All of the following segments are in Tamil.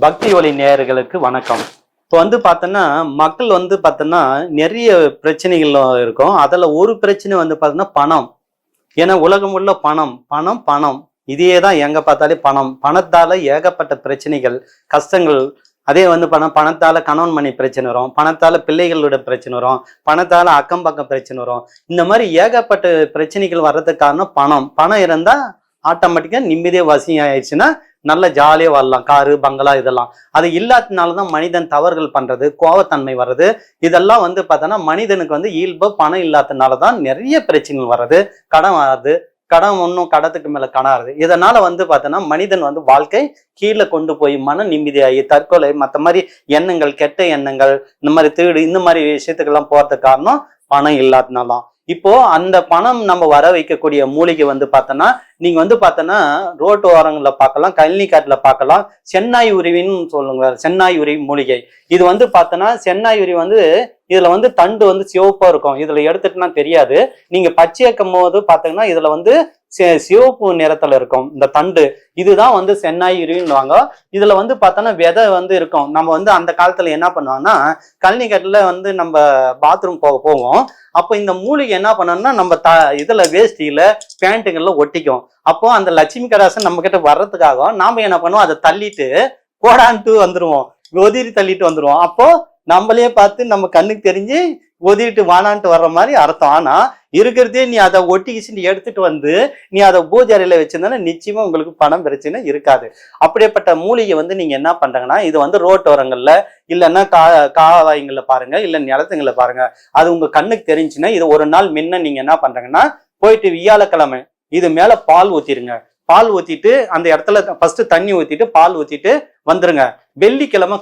பக்தி ஒளி நேயர்களுக்கு வணக்கம். இப்போ பார்த்தோன்னா மக்கள் பார்த்தோன்னா நிறைய பிரச்சனைகள் இருக்கும். அதில் ஒரு பிரச்சனை பார்த்தோன்னா பணம். ஏன்னா உலகம் உள்ள பணம் பணம் பணம் இதையே தான் எங்கே பார்த்தாலே பணம். பணத்தால் ஏகப்பட்ட பிரச்சனைகள் கஷ்டங்கள். அதே பணத்தால் கணவன் மணி பிரச்சனை வரும், பணத்தால் பிள்ளைகளோட பிரச்சனை வரும், பணத்தால் அக்கம் பக்கம் பிரச்சனை வரும். இந்த மாதிரி ஏகப்பட்ட பிரச்சனைகள் வர்றதுக்கு காரணம் பணம். பணம் இருந்தால் ஆட்டோமேட்டிக்காக நிம்மதியாக வசியம் ஆயிடுச்சுன்னா நல்ல ஜாலியாக வரலாம். காரு பங்களா இதெல்லாம். அது இல்லாததுனாலதான் மனிதன் தவறுகள் பண்றது, கோவத்தன்மை வர்றது. இதெல்லாம் பார்த்தோன்னா மனிதனுக்கு இயல்பு பணம் இல்லாததுனாலதான் நிறைய பிரச்சனைகள் வர்றது. கடன் வர்றது, கடன் ஒன்றும் கடத்துக்கு மேல கடாது. இதனால பார்த்தோன்னா மனிதன் வாழ்க்கை கீழே கொண்டு போய் மன நிம்மதியாகி தற்கொலை மற்ற மாதிரி எண்ணங்கள், கெட்ட எண்ணங்கள், இந்த மாதிரி திருடு, இந்த மாதிரி விஷயத்துக்கெல்லாம் போறதுக்கு காரணம் பணம் இல்லாததுனால. இப்போ அந்த பணம் நம்ம வர வைக்கக்கூடிய மூலிகை பார்த்தோன்னா நீங்க பார்த்தோன்னா ரோட்டு ஓரங்கள்ல பார்க்கலாம், கழனி காட்டுல பார்க்கலாம். சென்னாய் உருவின்னு சொல்லுங்க. சென்னாய் உருவி மூலிகை இது பார்த்தோன்னா சென்னாய் உருவி இதுல தண்டு சிவப்பா இருக்கும். இதுல எடுத்துட்டுனா தெரியாது. நீங்க பச்சையாக்கும் போது பாத்தீங்கன்னா இதுல சிவப்பு நிறத்துல இருக்கும் இந்த தண்டு. இதுதான் சென்னாய் உருவின்னுவாங்க. இதுல பார்த்தோன்னா விதை இருக்கும். நம்ம அந்த காலத்துல என்ன பண்ணுவாங்கன்னா கழனி காட்டுல நம்ம பாத்ரூம் போவோம். அப்போ இந்த மூலிகை என்ன பண்ணோம்னா நம்ம இதுல வேஷ்டியில பேண்ட்டுங்கள்ல ஒட்டிக்கும். அப்போ அந்த லட்சுமி கடாசம் நம்ம கிட்ட வர்றதுக்காக நாம என்ன பண்ணுவோம், அதை தள்ளிட்டு போடான்ட்டு வந்துருவோம், ஒதிரி தள்ளிட்டு வந்துருவோம். அப்போ நம்மளே பார்த்து நம்ம கண்ணுக்கு தெரிஞ்சு ஒதிரிட்டு வானான்ட்டு வர்ற மாதிரி அர்த்தம். ஆனா இருக்கிறதே நீ அதை ஒட்டிக்கிச்சு எடுத்துட்டு நீ அதை பூஜை அறையில வச்சிருந்தா நிச்சயமா உங்களுக்கு பணம் பிரச்சனை இருக்காது. அப்படிப்பட்ட மூலிகை நீங்க என்ன பண்றாங்கன்னா இது ரோட்டோரங்கள்ல இல்லைன்னா காவாய்கள்ல பாருங்க, இல்ல நிலத்துங்களை பாருங்க. அது உங்க கண்ணுக்கு தெரிஞ்சுன்னா இது ஒரு நாள் முன்ன நீங்க என்ன பண்றாங்கன்னா போயிட்டு வியாழக்கிழமை இது மேல பால் ஊத்திருங்க. பால் ஊத்திட்டு அந்த இடத்துல ஃபர்ஸ்ட் தண்ணி ஊத்திட்டு பால் ஊத்திட்டு வந்துருங்க. வெள்ளிக்கிழமை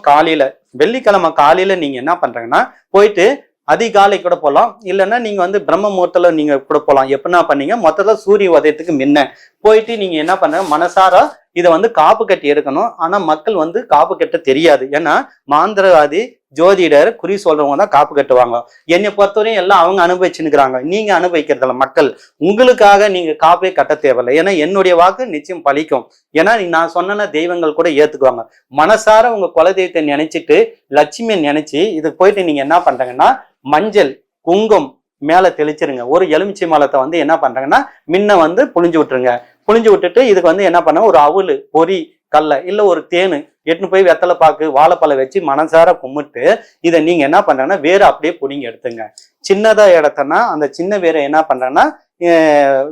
காலையில நீங்க என்ன பண்றாங்கன்னா போயிட்டு அதிகாலை கூட போகலாம், இல்லைன்னா நீங்க பிரம்ம முகூர்த்தத்துல நீங்க கூட போகலாம். எப்படின்னா பண்ணீங்க மொத்தத்துல சூரிய உதயத்துக்கு முன்ன போயிட்டு நீங்க என்ன பண்றாங்க மனசார இதை காப்பு கட்டி எடுக்கணும். ஆனா மக்கள் காப்பு கட்ட தெரியாது. ஏன்னா மாந்திரவாதி ஜோதிடர் குறி சொல்றவங்க தான் காப்பு கட்டுவாங்க. என்னை பொறுத்தவரையும் எல்லாம் அவங்க அனுபவிச்சுன்னுக்குறாங்க, நீங்க அனுபவிக்கிறதுல மக்கள். உங்களுக்காக நீங்க காப்பே கட்ட தேவையில்லை. ஏன்னா என்னுடைய வாக்கு நிச்சயம் பலிக்கும். ஏன்னா நான் சொன்ன தெய்வங்கள் கூட ஏத்துக்குவாங்க. மனசார உங்க குலதெய்வத்தை நினைச்சிட்டு லட்சுமியை நினைச்சு இதுக்கு போயிட்டு நீங்க என்ன பண்றாங்கன்னா மஞ்சள் குங்குமம் மேல தெளிச்சிருங்க. ஒரு எலுமிச்சை மலத்தை என்ன பண்றாங்கன்னா முன்ன புழிஞ்சு விட்டுருங்க. புழிஞ்சு விட்டுட்டு இதுக்கு என்ன பண்ண ஒரு அவுள் பொறி கல்ல இல்ல ஒரு தேனு எட்டுன்னு போய் வெத்தலை பாக்கு வாழைப்பழம் வச்சு மனசார கும்பிட்டு இதை நீங்க என்ன பண்றாங்கன்னா வேற அப்படியே புடிங்க எடுத்துங்க. சின்னதா இடத்தனா அந்த சின்ன வேற என்ன பண்றாங்கன்னா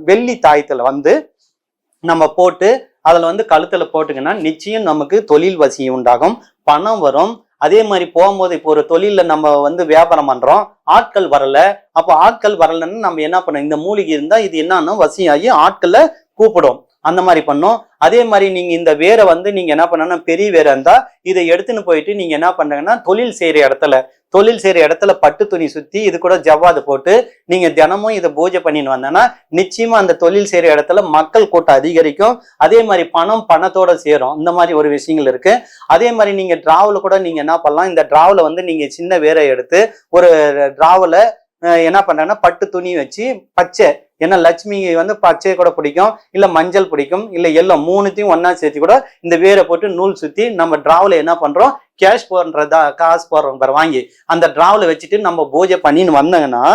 வெள்ளி தாயத்துல நம்ம போட்டு அதுல கழுத்துல போட்டுங்கன்னா நிச்சயம் நமக்கு தொழில் வசியம் உண்டாகும், பணம் வரும். அதே மாதிரி போகும்போது இப்போ ஒரு தொழில நம்ம வியாபாரம் பண்றோம், ஆட்கள் வரல. அப்போ ஆட்கள் வரலன்னு நம்ம என்ன பண்ணோம், இந்த மூலிகை இருந்தா இது என்னன்னா வசியாகி ஆட்களை கூப்பிடும். அந்த மாதிரி பண்ணும். அதே மாதிரி நீங்க இந்த வேரை நீங்க என்ன பண்ணா பெரிய வேரை இருந்தா இதை எடுத்துன்னு போயிட்டு நீங்க என்ன பண்றாங்கன்னா தொழில் செய்யற இடத்துல பட்டு துணி சுத்தி இது கூட ஜவ்வாது போட்டு நீங்க தினமும் இதை பூஜை பண்ணின்னு வந்தேன்னா நிச்சயமா அந்த தொழில் செய்யற இடத்துல மக்கள் கூட்டம் அதிகரிக்கும். அதே மாதிரி பணத்தோட சேரும். இந்த மாதிரி ஒரு விஷயங்கள் இருக்கு. அதே மாதிரி நீங்க டிராவல கூட நீங்க என்ன பண்ணலாம், இந்த டிராவல நீங்க சின்ன வேரை எடுத்து ஒரு டிராவல என்ன பண்றாங்கன்னா பட்டு துணி வச்சு பச்சை, ஏன்னா லட்சுமி பச்சை கூட பிடிக்கும், இல்ல மஞ்சள் பிடிக்கும், இல்ல எல்லாம் மூணுத்தையும் ஒன்னா சேர்த்து கூட இந்த வேரை போட்டு நூல் சுத்தி நம்ம டிராவல என்ன பண்றோம் கேஷ் போடுறதா காசு போடுறோம் பாரு வாங்கி அந்த டிராவல வச்சுட்டு நம்ம பூஜை பண்ணின்னு வந்தாங்கன்னா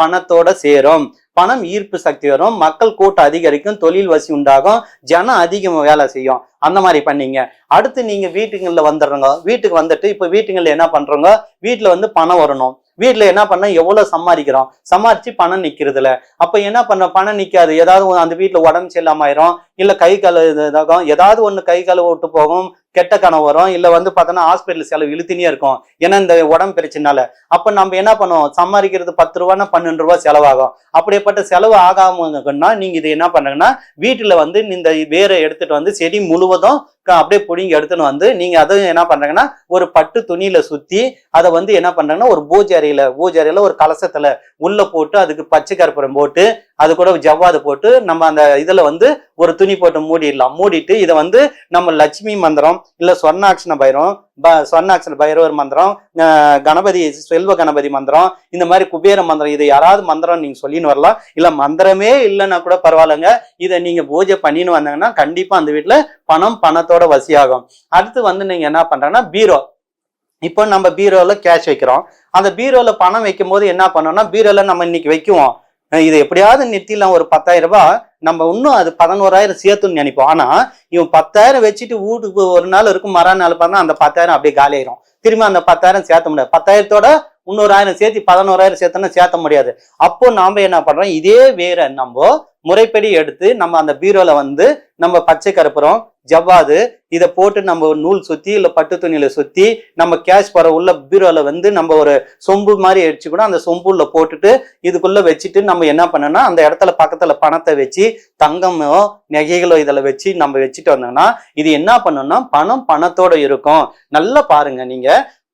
பணத்தோட சேரும். பணம் ஈர்ப்பு சக்தி வரும், மக்கள் கூட்டம் அதிகரிக்கும், தொழில் வசி உண்டாகும், ஜனம் அதிகமா வேலை செய்யும். அந்த மாதிரி பண்ணீங்க. அடுத்து நீங்க வீட்டுங்கள்ல வந்துடுறோங்க. வீட்டுக்கு வந்துட்டு இப்ப வீட்டுங்கள்ல என்ன பண்றோங்க, வீட்டுல பணம் வரணும். வீட்டுல என்ன பண்ண எவ்வளவு சம்பாதிக்கிறோம், சம்பாதிச்சு பணம் நிக்கிறதுல. அப்ப என்ன பண்ண பணம் நிக்காது. ஏதாவது அந்த வீட்டுல உடம்பு சரியில்லாம ஆயிரும், இல்ல கை கால இதாகும், ஏதாவது ஒண்ணு கை கால விட்டு போகும், கெட்ட கனவு வரும், இல்ல பார்த்தோன்னா ஹாஸ்பிட்டல் செலவு இழுத்துனே இருக்கும். ஏன்னா இந்த உடம்பு பிரச்சனால. அப்ப நம்ம என்ன பண்ணுவோம், சம்பாதிக்கிறது 10 ரூபான்னா 12 ரூபாய் செலவாகும். அப்படிப்பட்ட செலவு ஆகாமன்னா நீங்க இது என்ன பண்றீங்கன்னா வீட்டுல இந்த வேரை எடுத்துட்டு செடி முழுவதும் அப்படியே புடிங்க எடுத்துன்னு நீங்க அதுவும் என்ன பண்றாங்கன்னா ஒரு பட்டு துணியில சுத்தி அதை என்ன பண்றாங்கன்னா ஒரு பூஜை அறையில ஒரு கலசத்துல உள்ள போட்டு அதுக்கு பச்சை கற்பூரம் போட்டு அது கூட ஜவ்வாது போட்டு நம்ம அந்த இதுல ஒரு துணி போட்டு மூடிடலாம். மூடிட்டு இதை நம்ம லட்சுமி மந்திரம் இல்ல சொர்ணாட்சண பைரவம், சொர்ணாட்சண பைரவர் மந்திரம், கணபதி செல்வ கணபதி மந்திரம், இந்த மாதிரி குபேர மந்திரம், இது யாராவது மந்திரம் நீங்க சொல்லின்னு வரலாம். இல்ல மந்திரமே இல்லைன்னா கூட பரவாயில்லைங்க, இதை நீங்க பூஜை பண்ணின்னு வந்தாங்கன்னா கண்டிப்பா அந்த வீட்டுல பணம் பணத்தோட வசியாகும். அடுத்து வந்து நீங்க என்ன பண்றீங்கன்னா பீரோ. இப்போ நம்ம பீரோல கேஷ் வைக்கிறோம். அந்த பீரோல பணம் வைக்கும் போது என்ன பண்ணோம்னா, பீரோல நம்ம இன்னைக்கு வைக்குவோம், இது எப்படியாவது நிறுத்திடலாம் ஒரு 10,000 ரூபாய், நம்ம இன்னும் அது 11,000 சேர்த்துன்னு நினைப்போம். ஆனா இவன் 10,000 வச்சுட்டு வீட்டுக்கு ஒரு நாள் இருக்கும், மறுநாள் பார்த்தா அந்த 10,000 அப்படியே காலி ஆயிரும். திரும்ப அந்த 10,000 சேர்த்த முடியாது. 10,000தோட இன்னொரு 1000 சேர்த்து 11,000 சேர்த்தோன்னா சேர்த்த முடியாது. அப்போ நாம என்ன பண்றோம், இதே வேற நம்ம முறைப்படி எடுத்து நம்ம அந்த பீரோல வந்து நம்ம பச்சை கருப்புறம், ஜவ்வாது இதை போட்டு நம்ம நூல் சுத்தி இல்ல பட்டு துணியில சுத்தி நம்ம கேஷ் போற உள்ள பீரோல வந்து நம்ம ஒரு சொம்பு மாதிரி அடிச்சு கூட அந்த சொம்புல போட்டுட்டு இதுக்குள்ள வச்சுட்டு நம்ம என்ன பண்ணோம்னா அந்த இடத்துல பக்கத்துல பணத்தை வச்சு தங்கமோ நகைகளோ இதுல வச்சு நம்ம வச்சுட்டு வந்தோம்னா இது என்ன பண்ணோம்னா பணம் பணத்தோட இருக்கும். நல்லா பாருங்க, நீங்க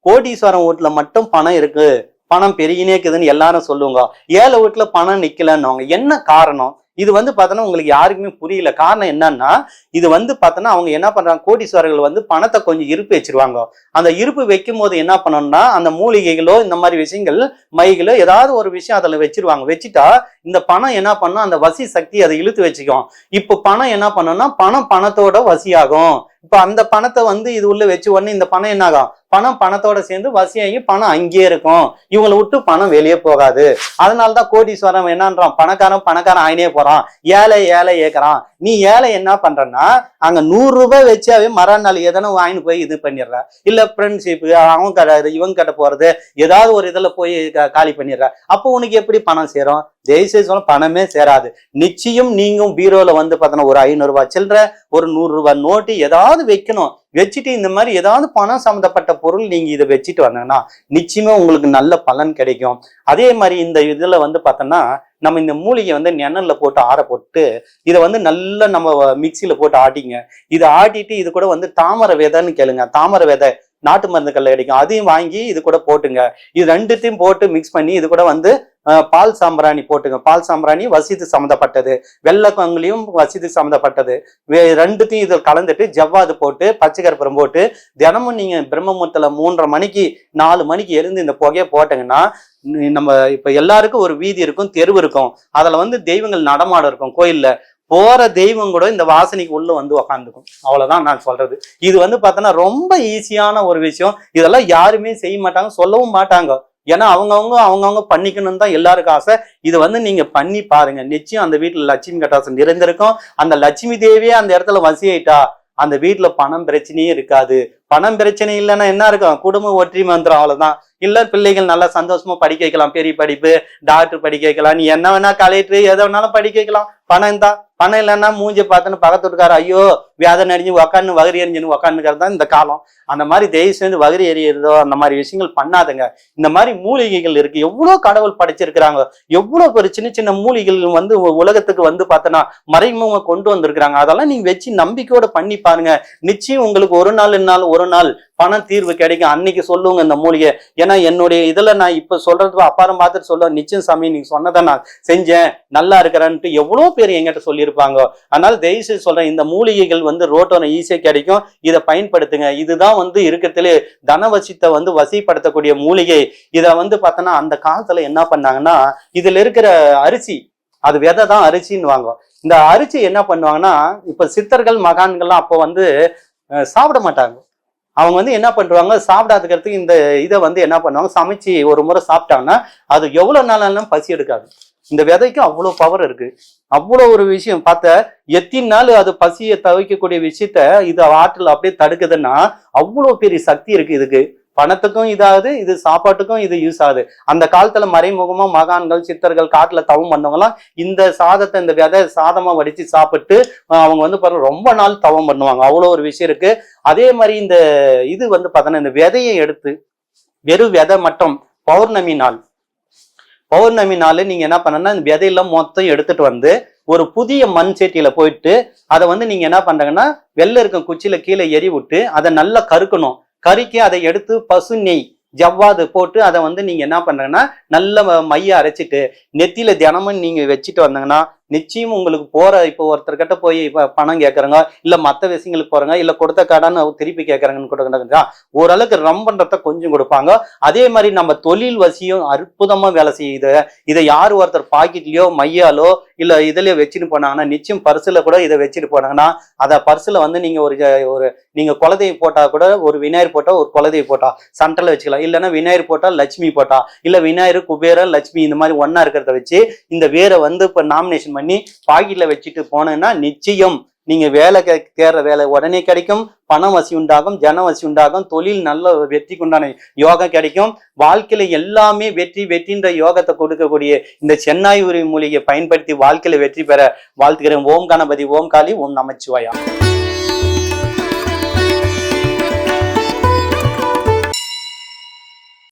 கோடீஸ்வரம் வீட்டுல மட்டும் பணம் இருக்கு, பணம் பெருகினே இருக்குதுன்னு எல்லாரும் சொல்லுவாங்க. ஏழை வீட்டுல பணம் நிக்கலன்னு என்ன காரணம்? இது வந்து பார்த்தோன்னா உங்களுக்கு யாருக்குமே புரியல. காரணம் என்னன்னா, இது வந்து பார்த்தோன்னா அவங்க என்ன பண்றாங்க, கோடீஸ்வரர்கள் வந்து பணத்தை கொஞ்சம் இருப்பு வச்சிருவாங்க. அந்த இருப்பு வைக்கும் போது என்ன பண்ணணும்னா அந்த மூலிகைகளோ இந்த மாதிரி விஷயங்கள் மைகளோ ஏதாவது ஒரு விஷயம் அதில் வச்சிருவாங்க. வச்சுட்டா இந்த பணம் என்ன பண்ணும், அந்த வசி சக்தி அதை இழுத்து வச்சுக்கும். இப்போ பணம் என்ன பண்ணணும்னா பணம் பணத்தோட வசியாகும். இப்ப அந்த பணத்தை வந்து இது உள்ள வச்சு உடனே இந்த பணம் என்ன ஆகும், பணம் பணத்தோட சேர்ந்து வசியாகி பணம் அங்கேயே இருக்கும். இவங்களை விட்டு பணம் வெளியே போகாது. அதனாலதான் கோடீஸ்வரம் என்னன்றான், பணக்காரன் ஆயினே போறான், ஏழை ஏற்கிறான். நீ ஏழை என்ன பண்றன்னா அங்க 100 ரூபாய் வச்சாவே மறுநாள் எதனா வாங்கிட்டு போய் இது பண்ணிடுற, இல்ல ஃப்ரெண்ட்ஷிப் அவங்க கடை இவங்க கிட்ட போறது ஏதாவது ஒரு இதுல போய் காலி பண்ணிடுற. அப்போ உனக்கு எப்படி பணம் சேரும்? தயவுசெய்து சொல்ல பணமே சேராது. நிச்சயம் நீங்க பீரோல வந்து பார்த்தோன்னா ஒரு 500 ரூபாய் சில்லற, ஒரு 100 ரூபாய் நோட்டு ஏதாவது வைக்கணும். வச்சுட்டு இந்த மாதிரி ஏதாவது பணம் சம்மந்தப்பட்ட பொருள் நீங்க இதை வச்சுட்டு வந்தீங்கன்னா நிச்சயமா உங்களுக்கு நல்ல பலன் கிடைக்கும். அதே மாதிரி இந்த இதுல வந்து பார்த்தோன்னா நம்ம இந்த மூலிகை வந்து நிழல்ல போட்டு ஆற போட்டு இதை வந்து நல்லா நம்ம மிக்சியில போட்டு ஆட்டிங்க. இதை ஆட்டிட்டு இது கூட வந்து தாமரை விதைன்னு கேளுங்க, தாமரை விதை நாட்டு மருந்துக்கள்ல கிடைக்கும், அதையும் வாங்கி இது கூட போட்டுங்க. இது ரெண்டுத்தையும் போட்டு மிக்ஸ் பண்ணி இது கூட வந்து பால் சாம்பிராணி போட்டுங்க. பால் சாம்பிராணி வசித்து சம்மந்தப்பட்டது, வெள்ளை கங்குலியும் வசித்து சம்மந்தப்பட்டது, ரெண்டுத்தையும் இதில் கலந்துட்டு ஜவ்வாது போட்டு பச்சை கற்பூரம் போட்டு தினமும் நீங்க பிரம்மமுகூர்த்தத்துல 3:30 மணிக்கு 4 மணிக்கு எழுந்து இந்த புகையை போட்டீங்கன்னா நம்ம இப்ப எல்லாருக்கும் ஒரு வீதி இருக்கும், தெருவு இருக்கும், அதுல வந்து தெய்வங்கள் நடமாடம் இருக்கும். கோயில்ல போற தெய்வம் கூட இந்த வாசனைக்கு உள்ள வந்து உக்காந்துக்கும். அவ்வளவுதான் நான் சொல்றது. இது வந்து பார்த்தோன்னா ரொம்ப ஈஸியான ஒரு விஷயம். இதெல்லாம் யாருமே செய்ய மாட்டாங்க, சொல்லவும் மாட்டாங்க. ஏன்னா அவங்கவுங்க பண்ணிக்கணும்னு தான் எல்லாருக்கும் ஆசை. இதை வந்து நீங்க பண்ணி பாருங்க, நிச்சயம் அந்த வீட்டுல லட்சுமி கட்டாசம் நிறைந்திருக்கும். அந்த லட்சுமி தேவியே அந்த இடத்துல வசியாயிட்டா அந்த வீட்டுல பணம் பிரச்சனையே இருக்காது. பணம் பிரச்சனை இல்லைன்னா என்ன இருக்கும், குடும்ப ஒற்றுமை வந்துடும், அவ்வளவுதான். இல்ல பிள்ளைகள் நல்லா சந்தோஷமா படிக்க வைக்கலாம், பெரிய படிப்பு டாக்டர் படிக்க வைக்கலாம், நீ என்ன வேணா கலெக்டர் எதை வேணாலும் படிக்க வைக்கலாம். பணம் தான். பணம் இல்லைன்னா மூஞ்சி பார்த்துன்னு பக்கத்து வீட்டுக்கார ஐயோ வியாதம் அடிஞ்சு உக்காந்து வகரி எறிஞ்சுன்னு உக்காந்துக்கிறது தான் இந்த காலம். அந்த மாதிரி தயவு செஞ்சு வகரி எறியறதோ அந்த மாதிரி விஷயங்கள் பண்ணாதுங்க. இந்த மாதிரி மூலிகைகள் இருக்கு, எவ்வளவு கடவுள் படைச்சிருக்கிறாங்க, எவ்வளவு ஒரு சின்ன சின்ன மூலிகைகள் வந்து உலகத்துக்கு வந்து பார்த்தோன்னா மறைமுகமா கொண்டு வந்திருக்கிறாங்க. அதெல்லாம் நீங்க வச்சு நம்பிக்கையோட பண்ணி பாருங்க, நிச்சயம் உங்களுக்கு ஒரு நாள் பணம் தீர்வு கிடைக்கும். அன்னைக்கு சொல்லுவாங்க இந்த மூலிகை. ஏன்னா என்னுடைய இதுல நான் இப்ப சொல்றது அப்பாரம் பார்த்துட்டு சொல்லுவேன், நிச்சயம் சாமி நீங்க சொன்னதை நான் செஞ்சேன் நல்லா இருக்கிறேன்ட்டு எவ்வளவு பேர் என்கிட்ட சொல்லியிருப்பாங்க. அதனால தயவுசெய்து சொல்றேன், இந்த மூலிகைகள் வந்து ரோட்டோன ஈஸியா கிடைக்கும், இதை பயன்படுத்துங்க. இதுதான் வந்து இருக்கிறதுல தனவசித்தை வந்து வசிப்படுத்தக்கூடிய மூலிகை. இதை வந்து பார்த்தோன்னா அந்த காலத்துல என்ன பண்ணாங்கன்னா இதுல இருக்கிற அரிசி, அது விதை தான் அரிசின்னு வாங்க. இந்த அரிசி என்ன பண்ணுவாங்கன்னா இப்ப சித்தர்கள் மகான்கள்லாம் அப்போ வந்து சாப்பிட மாட்டாங்க. அவங்க வந்து என்ன பண்ணுவாங்க, சாப்பிடாதுக்கிறதுக்கு இந்த இதை வந்து என்ன பண்ணுவாங்க, சமைச்சு ஒரு முறை சாப்பிட்டாங்கன்னா அது எவ்வளவு நாளாலும் பசி எடுக்காது. இந்த விதைக்கு அவ்வளோ பவர் இருக்கு. அவ்வளோ ஒரு விஷயம் பார்த்த எத்தனை நாள் அது பசியை தவிக்கக்கூடிய விஷயத்த இது ஆற்றல் அப்படியே தடுக்குதுன்னா அவ்வளோ பெரிய சக்தி இருக்கு இதுக்கு. பணத்துக்கும் இதாகுது, இது சாப்பாட்டுக்கும் இது யூஸ் ஆகுது. அந்த காலத்துல மறைமுகமா மகான்கள் சித்தர்கள் காட்டுல தவம் பண்ணவங்கலாம் இந்த சாதத்தை இந்த விதை சாதமா வடிச்சு சாப்பிட்டு அவங்க வந்து பாருங்க ரொம்ப நாள் தவம் பண்ணுவாங்க. அவ்வளோ ஒரு விஷயம் இருக்கு. அதே மாதிரி இந்த இது வந்து பார்த்தோன்னா இந்த விதையை எடுத்து வெறும் விதை மட்டும் பௌர்ணமி நாள் நீங்க என்ன பண்ணனா இந்த விதையெல்லாம் மொத்தம் எடுத்துட்டு வந்து ஒரு புதிய மண் சட்டியில போயிட்டு அதை வந்து நீங்க என்ன பண்றாங்கன்னா வெள்ளை இருக்கும் குச்சியில கீழே எரி விட்டு அதை நல்லா கருக்கணும். கறிக்கு அதை எடுத்து பசு நெய் ஜவ்வாது போட்டு அதை வந்து நீங்க என்ன பண்றீங்கன்னா நல்ல மைய அரைச்சிட்டு நெத்தியில தினமும் நீங்க வச்சுட்டு வந்தீங்கன்னா நிச்சயம் உங்களுக்கு இப்போ ஒருத்தர்கிட்ட போய் பணம் கேட்கறாங்க, இல்ல மத்த விஷயங்களுக்கு போறாங்க, இல்ல கொடுத்த கடன் திருப்பி கேட்கறாங்கன்னு கூட ஓரளவுக்கு பண்றத கொஞ்சம் கொடுப்பாங்க. அதே மாதிரி நம்ம தொழில் வசியம் அற்புதமா வேலை செய்யுது. இதை யார் ஒருத்தர் பாக்கெட்லயோ மையாலோ இல்ல இதுலயோ வச்சுட்டு போனாங்கன்னா, நிச்சயம் பர்சுல கூட இதை வச்சுட்டு போனாங்கன்னா, அத பர்சுல வந்து நீங்க ஒரு நீங்க குலதெய்வம் போட்டா கூட, ஒரு விநாயகர் போட்டா ஒரு குலதெய்வம் போட்டா சண்டல வச்சுக்கலாம். இல்லைன்னா விநாயகர் போட்டா லட்சுமி போட்டா, இல்ல விநாயகர் குபேரன் லட்சுமி இந்த மாதிரி ஒன்னா இருக்கிறத வச்சு இந்த வேரை வந்து இப்ப நாமினேஷன் பண்ணி பாக்கெட்ல வச்சுட்டு போனேன்னா நிச்சயம் நீங்க வேலை தேடுற வேலை உடனே கிடைக்கும், பண வசி உண்டாகும், ஜன வசி உண்டாகும், தொழில் நல்ல வெற்றிக்கு உண்டான யோகம் கிடைக்கும். வாழ்க்கையில எல்லாமே வெற்றின்ற யோகத்தை கொடுக்கக்கூடிய இந்த சென்னாய் உரி மூலிகை பயன்படுத்தி வாழ்க்கையில வெற்றி பெற வாழ்த்துக்கிறேன். ஓம் கணபதி, ஓம் காளி, ஓம் நமச்சிவாயா.